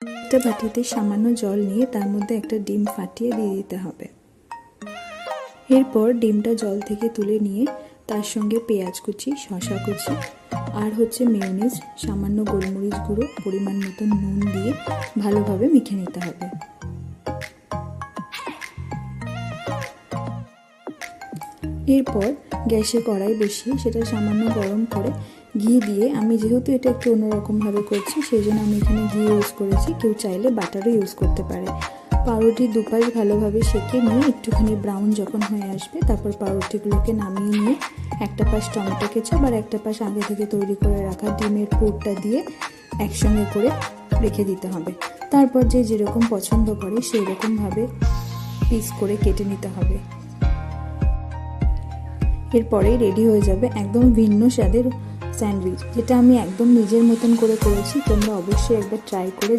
একটা বাটিতে সামান্য জল নিয়ে তার মধ্যে একটা ডিম ফাটিয়ে দিয়ে দিতে হবে। এরপর ডিমটা জল থেকে তুলে নিয়ে তার সঙ্গে পেঁয়াজ কুচি, শসা কুচি আর মেয়োনিজ, সামান্য গোলমরিচ গুঁড়ো, পরিমাণ মতো নুন দিয়ে ভালোভাবে মেখে নিতে হবে। এরপর গ্যাসে কড়াই বসিয়ে সেটা সামান্য গরম করে ঘি দিয়ে, আমি যেহেতু এটা একটু অন্যরকমভাবে করছি সেই জন্য আমি এখানে ঘি ইউজ করেছি, কেউ চাইলে বাটারও ইউজ করতে পারে। পাউরুটির দুপাশ ভালোভাবে সেঁকে নিয়ে একটুখানি ব্রাউন যখন হয়ে আসবে, তারপর পাউরুটিগুলোকে নামিয়ে নিয়ে একটা পাশ টমেটো কেচাপ আর একটা পাশ আগে থেকে তৈরি করে রাখা ডিমের পুরটা দিয়ে একসঙ্গে করে রেখে দিতে হবে। তারপর যে যেরকম পছন্দ করে সেই রকমভাবে পিস করে কেটে নিতে হবে। এরপরেই রেডি হয়ে যাবে একদম ভিন্ন স্বাদের স্যান্ডউইচ, যেটা আমি একদম নিজের মতন করে করেছি। তোমরা অবশ্যই একবার ট্রাই করে